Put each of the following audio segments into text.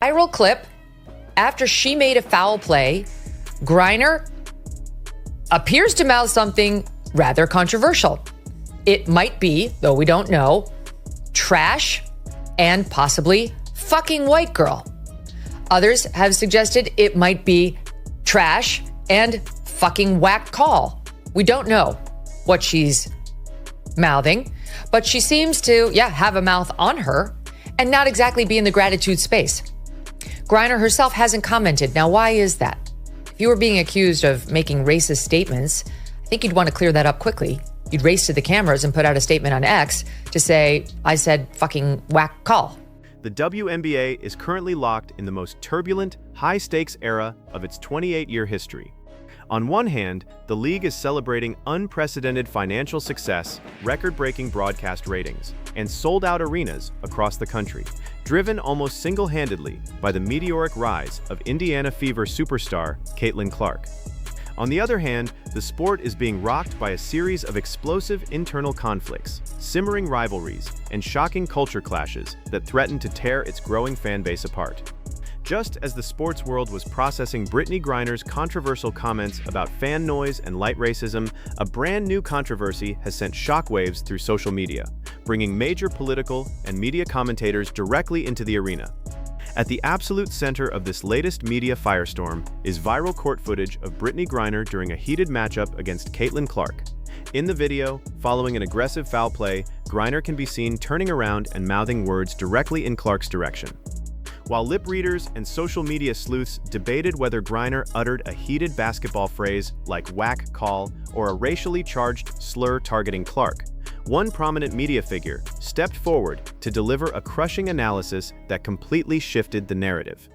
viral clip after she made a foul play. Griner appears to mouth something rather controversial. It might be, though we don't know, trash and possibly fucking white girl. Others have suggested it might be trash and fucking whack call. We don't know what she's mouthing, but she seems to, have a mouth on her and not exactly be in the gratitude space. Griner herself hasn't commented. Now, why is that? If you were being accused of making racist statements, I think you'd want to clear that up quickly. You'd race to the cameras and put out a statement on X to say, I said fucking whack call. The WNBA is currently locked in the most turbulent, high-stakes era of its 28-year history. On one hand, the league is celebrating unprecedented financial success, record-breaking broadcast ratings, and sold-out arenas across the country, driven almost single-handedly by the meteoric rise of Indiana Fever superstar Caitlin Clark. On the other hand, the sport is being rocked by a series of explosive internal conflicts, simmering rivalries, and shocking culture clashes that threaten to tear its growing fan base apart. Just as the sports world was processing Brittney Griner's controversial comments about fan noise and light racism, a brand new controversy has sent shockwaves through social media, bringing major political and media commentators directly into the arena. At the absolute center of this latest media firestorm is viral court footage of Brittney Griner during a heated matchup against Caitlin Clark. In the video, following an aggressive foul play, Griner can be seen turning around and mouthing words directly in Clark's direction. While lip readers and social media sleuths debated whether Griner uttered a heated basketball phrase like whack call or a racially charged slur targeting Clark, one prominent media figure stepped forward to deliver a crushing analysis that completely shifted the narrative.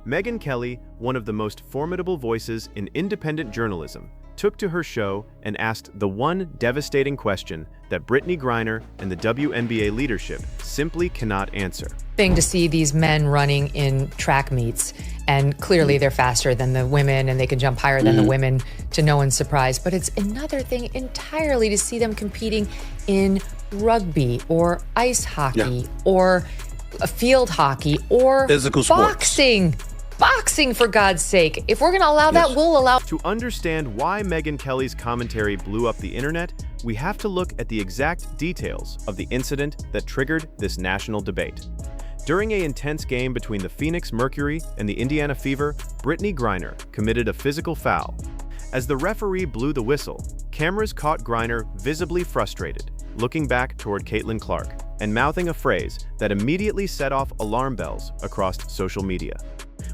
Megyn Kelly, one of the most formidable voices in independent journalism, took to her show and asked the one devastating question that Brittney Griner and the WNBA leadership simply cannot answer. Thing to see these men running in track meets, and clearly they're faster than the women and they can jump higher than the women, to no one's surprise. But it's another thing entirely to see them competing in rugby or ice hockey or field hockey or physical boxing. Boxing, for God's sake. If we're going to allow that, we'll allow. To understand why Megyn Kelly's commentary blew up the internet, we have to look at the exact details of the incident that triggered this national debate. During an intense game between the Phoenix Mercury and the Indiana Fever, Brittney Griner committed a physical foul. As the referee blew the whistle, cameras caught Griner visibly frustrated, looking back toward Caitlin Clark and mouthing a phrase that immediately set off alarm bells across social media.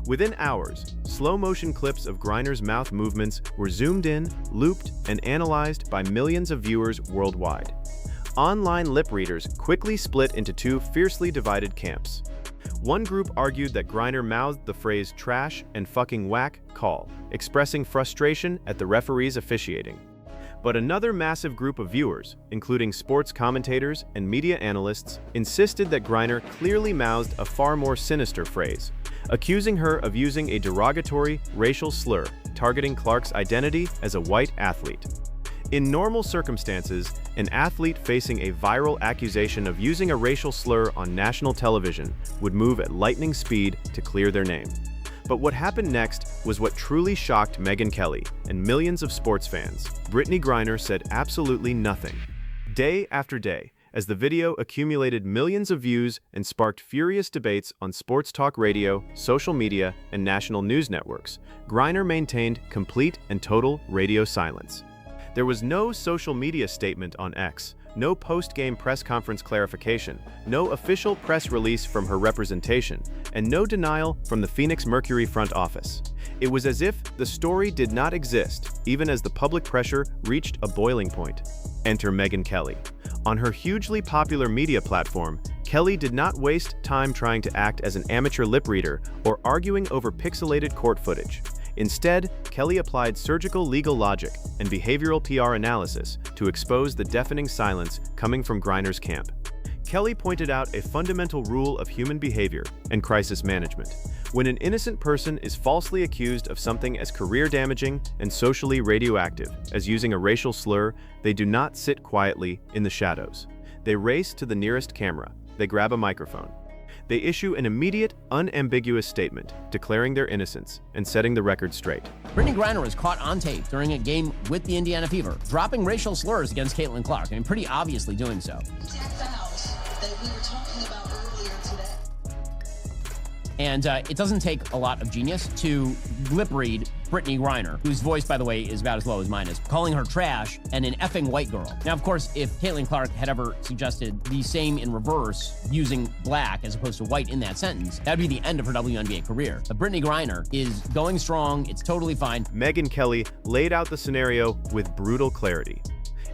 Within hours, slow-motion clips of Griner's mouth movements were zoomed in, looped, and analyzed by millions of viewers worldwide. Online lip readers quickly split into two fiercely divided camps. One group argued that Griner mouthed the phrase trash and fucking whack call, expressing frustration at the referee's officiating. But another massive group of viewers, including sports commentators and media analysts, insisted that Griner clearly mouthed a far more sinister phrase, accusing her of using a derogatory racial slur targeting Clark's identity as a white athlete. In normal circumstances, an athlete facing a viral accusation of using a racial slur on national television would move at lightning speed to clear their name. But what happened next was what truly shocked Megyn Kelly and millions of sports fans. Brittney Griner said absolutely nothing. Day after day, as the video accumulated millions of views and sparked furious debates on sports talk radio, social media, and national news networks, Griner maintained complete and total radio silence. There was no social media statement on X, no post-game press conference clarification, no official press release from her representation, and no denial from the Phoenix Mercury front office. It was as if the story did not exist, even as the public pressure reached a boiling point. Enter Megyn Kelly. On her hugely popular media platform, Kelly did not waste time trying to act as an amateur lip reader or arguing over pixelated court footage. Instead, Kelly applied surgical legal logic and behavioral PR analysis to expose the deafening silence coming from Griner's camp. Kelly pointed out a fundamental rule of human behavior and crisis management. When an innocent person is falsely accused of something as career-damaging and socially radioactive as using a racial slur, they do not sit quietly in the shadows. They race to the nearest camera. They grab a microphone. They issue an immediate, unambiguous statement declaring their innocence and setting the record straight. Brittney Griner was caught on tape during a game with the Indiana Fever, dropping racial slurs against Caitlin Clark, and pretty obviously doing so. Fouls that we were talking about earlier today. And it doesn't take a lot of genius to lip read Brittney Griner, whose voice, by the way, is about as low as mine is, calling her trash and an effing white girl. Now, of course, if Caitlin Clark had ever suggested the same in reverse, using black as opposed to white in that sentence, that'd be the end of her WNBA career. But Brittney Griner is going strong. It's totally fine. Megyn Kelly laid out the scenario with brutal clarity.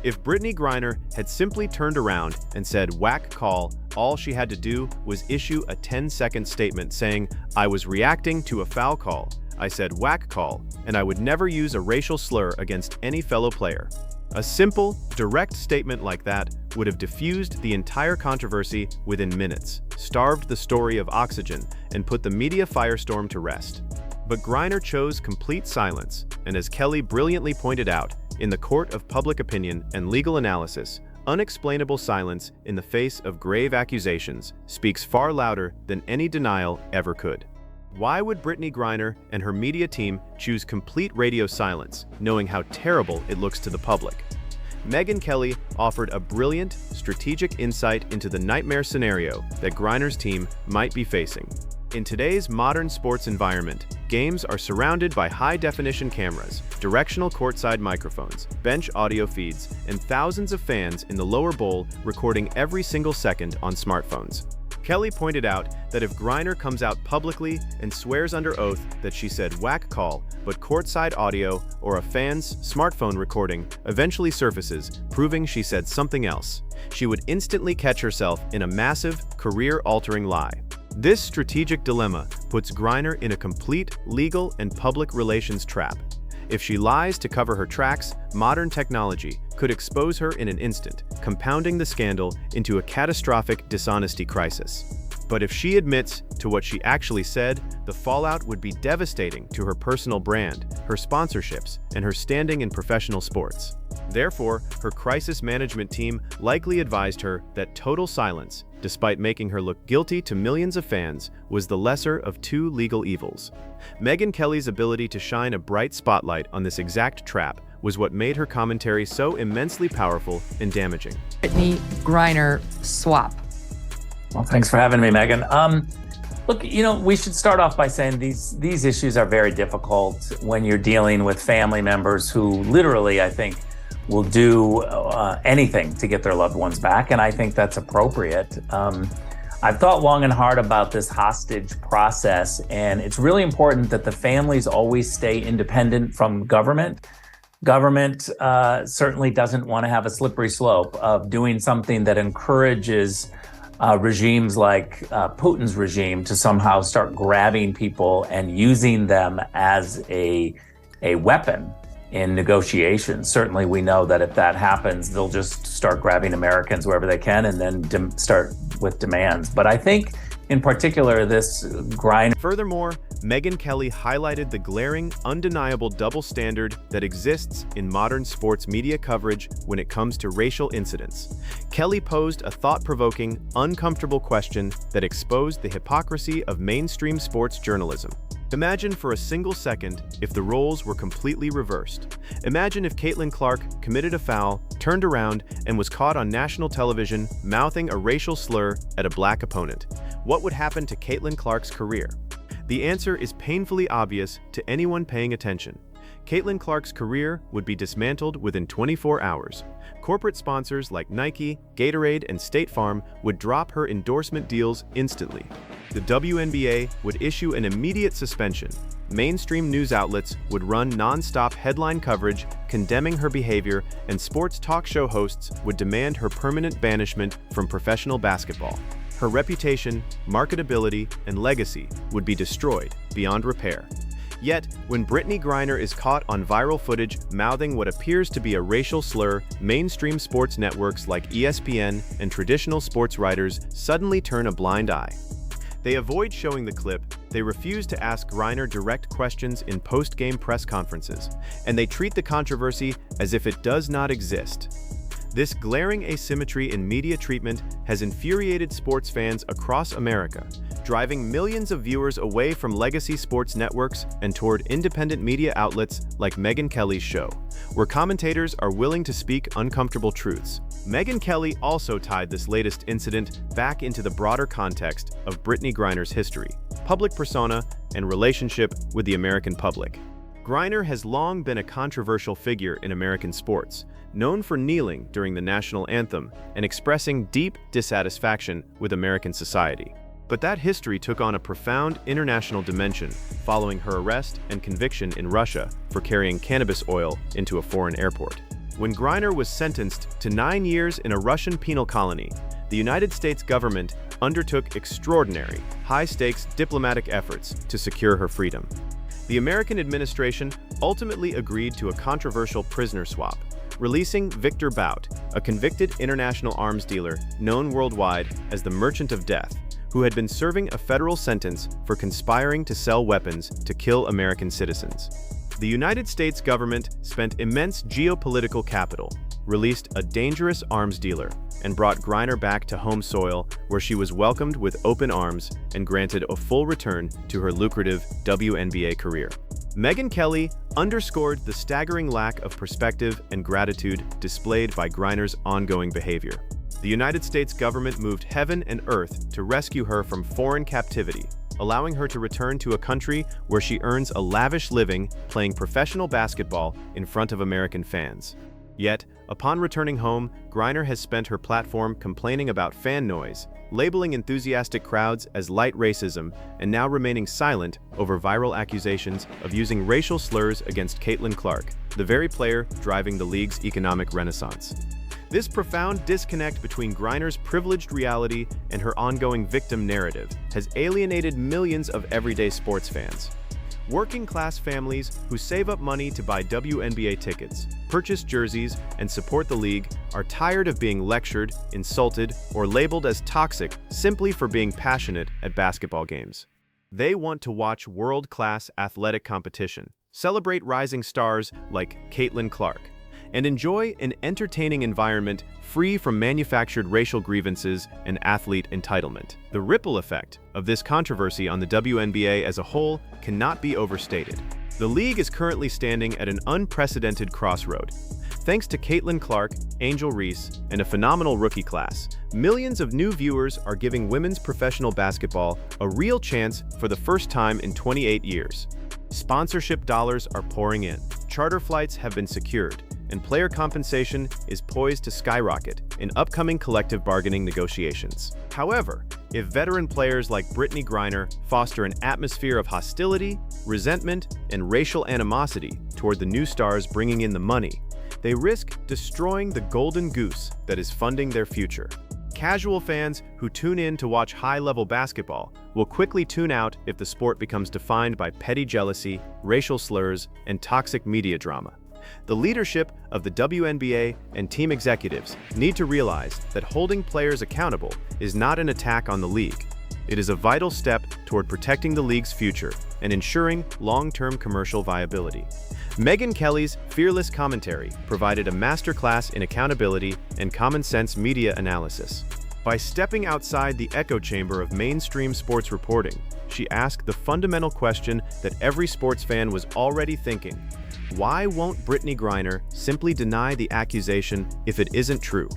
If Brittney Griner had simply turned around and said whack call, all she had to do was issue a 10-second statement saying, "I was reacting to a foul call. I said whack call, and I would never use a racial slur against any fellow player." A simple, direct statement like that would have diffused the entire controversy within minutes, starved the story of oxygen, and put the media firestorm to rest. But Griner chose complete silence, and as Kelly brilliantly pointed out, in the court of public opinion and legal analysis, unexplainable silence in the face of grave accusations speaks far louder than any denial ever could. Why would Brittney Griner and her media team choose complete radio silence, knowing how terrible it looks to the public? Megyn Kelly offered a brilliant, strategic insight into the nightmare scenario that Griner's team might be facing. In today's modern sports environment, games are surrounded by high-definition cameras, directional courtside microphones, bench audio feeds, and thousands of fans in the lower bowl recording every single second on smartphones. Kelly pointed out that if Griner comes out publicly and swears under oath that she said whack call, but courtside audio or a fan's smartphone recording eventually surfaces, proving she said something else, she would instantly catch herself in a massive, career-altering lie. This strategic dilemma puts Griner in a complete legal and public relations trap. If she lies to cover her tracks, modern technology could expose her in an instant, compounding the scandal into a catastrophic dishonesty crisis. But if she admits to what she actually said, the fallout would be devastating to her personal brand, her sponsorships, and her standing in professional sports. Therefore, her crisis management team likely advised her that total silence, despite making her look guilty to millions of fans, was the lesser of two legal evils. Megyn Kelly's ability to shine a bright spotlight on this exact trap was what made her commentary so immensely powerful and damaging. Brittney Griner swap. Well, thanks for having me, Megyn. Look, we should start off by saying these issues are very difficult when you're dealing with family members who literally, I think, will do anything to get their loved ones back, and I think that's appropriate. I've thought long and hard about this hostage process, and it's really important that the families always stay independent from government. Government certainly doesn't want to have a slippery slope of doing something that encourages regimes like Putin's regime to somehow start grabbing people and using them as a weapon in negotiations. Certainly we know that if that happens, they'll just start grabbing Americans wherever they can and then start with demands. But I think in particular, this Griner. Furthermore, Megyn Kelly highlighted the glaring, undeniable double standard that exists in modern sports media coverage when it comes to racial incidents. Kelly posed a thought-provoking, uncomfortable question that exposed the hypocrisy of mainstream sports journalism. Imagine for a single second if the roles were completely reversed. Imagine if Caitlin Clark committed a foul, turned around, and was caught on national television mouthing a racial slur at a black opponent. What would happen to Caitlin Clark's career? The answer is painfully obvious to anyone paying attention. Caitlin Clark's career would be dismantled within 24 hours. Corporate sponsors like Nike, Gatorade, and State Farm would drop her endorsement deals instantly. The WNBA would issue an immediate suspension. Mainstream news outlets would run non-stop headline coverage condemning her behavior, and sports talk show hosts would demand her permanent banishment from professional basketball. Her reputation, marketability, and legacy would be destroyed beyond repair. Yet, when Brittney Griner is caught on viral footage mouthing what appears to be a racial slur, mainstream sports networks like ESPN and traditional sports writers suddenly turn a blind eye. They avoid showing the clip, they refuse to ask Griner direct questions in post-game press conferences, and they treat the controversy as if it does not exist. This glaring asymmetry in media treatment has infuriated sports fans across America, driving millions of viewers away from legacy sports networks and toward independent media outlets like Megyn Kelly's show, where commentators are willing to speak uncomfortable truths. Megyn Kelly also tied this latest incident back into the broader context of Brittney Griner's history, public persona, and relationship with the American public. Griner has long been a controversial figure in American sports, known for kneeling during the national anthem and expressing deep dissatisfaction with American society. But that history took on a profound international dimension following her arrest and conviction in Russia for carrying cannabis oil into a foreign airport. When Griner was sentenced to 9 years in a Russian penal colony, the United States government undertook extraordinary, high-stakes diplomatic efforts to secure her freedom. The American administration ultimately agreed to a controversial prisoner swap, releasing Victor Bout, a convicted international arms dealer known worldwide as the Merchant of Death, who had been serving a federal sentence for conspiring to sell weapons to kill American citizens. The United States government spent immense geopolitical capital, released a dangerous arms dealer, and brought Griner back to home soil, where she was welcomed with open arms and granted a full return to her lucrative WNBA career. Megyn Kelly underscored the staggering lack of perspective and gratitude displayed by Griner's ongoing behavior. The United States government moved heaven and earth to rescue her from foreign captivity, allowing her to return to a country where she earns a lavish living playing professional basketball in front of American fans. Yet, upon returning home, Griner has spent her platform complaining about fan noise, labeling enthusiastic crowds as light racism, and now remaining silent over viral accusations of using racial slurs against Caitlin Clark, the very player driving the league's economic renaissance. This profound disconnect between Griner's privileged reality and her ongoing victim narrative has alienated millions of everyday sports fans. Working-class families who save up money to buy WNBA tickets, purchase jerseys, and support the league are tired of being lectured, insulted, or labeled as toxic simply for being passionate at basketball games. They want to watch world-class athletic competition, celebrate rising stars like Caitlin Clark, and enjoy an entertaining environment free from manufactured racial grievances and athlete entitlement. The ripple effect of this controversy on the WNBA as a whole cannot be overstated. The league is currently standing at an unprecedented crossroad. Thanks to Caitlin Clark, Angel Reese, and a phenomenal rookie class, millions of new viewers are giving women's professional basketball a real chance for the first time in 28 years. Sponsorship dollars are pouring in, charter flights have been secured, and player compensation is poised to skyrocket in upcoming collective bargaining negotiations. However, if veteran players like Brittney Griner foster an atmosphere of hostility, resentment, and racial animosity toward the new stars bringing in the money, they risk destroying the golden goose that is funding their future. Casual fans who tune in to watch high-level basketball will quickly tune out if the sport becomes defined by petty jealousy, racial slurs, and toxic media drama. The leadership of the WNBA and team executives need to realize that holding players accountable is not an attack on the league. It is a vital step toward protecting the league's future and ensuring long-term commercial viability. Megyn Kelly's fearless commentary provided a masterclass in accountability and common-sense media analysis. By stepping outside the echo chamber of mainstream sports reporting, she asked the fundamental question that every sports fan was already thinking: why won't Brittney Griner simply deny the accusation if it isn't true?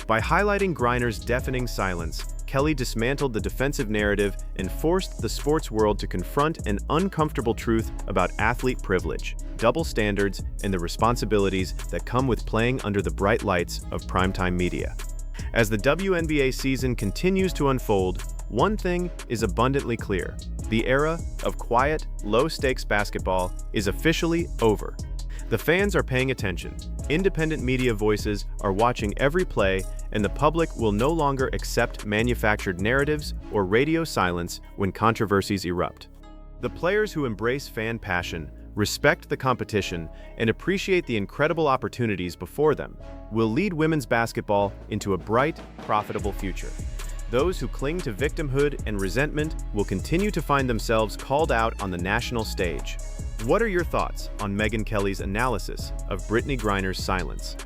By highlighting Griner's deafening silence, Kelly dismantled the defensive narrative and forced the sports world to confront an uncomfortable truth about athlete privilege, double standards, and the responsibilities that come with playing under the bright lights of primetime media. As the WNBA season continues to unfold, one thing is abundantly clear: the era of quiet, low-stakes basketball is officially over. The fans are paying attention, independent media voices are watching every play, and the public will no longer accept manufactured narratives or radio silence when controversies erupt. The players who embrace fan passion, respect the competition, and appreciate the incredible opportunities before them will lead women's basketball into a bright, profitable future. Those who cling to victimhood and resentment will continue to find themselves called out on the national stage. What are your thoughts on Megyn Kelly's analysis of Brittney Griner's silence?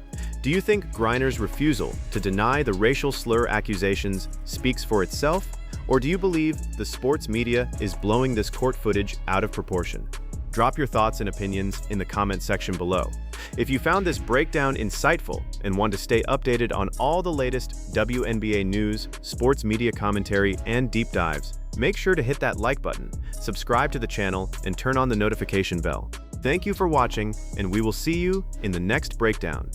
Do you think Griner's refusal to deny the racial slur accusations speaks for itself, or do you believe the sports media is blowing this court footage out of proportion? Drop your thoughts and opinions in the comment section below. If you found this breakdown insightful and want to stay updated on all the latest WNBA news, sports media commentary, and deep dives, make sure to hit that like button, subscribe to the channel, and turn on the notification bell. Thank you for watching, and we will see you in the next breakdown.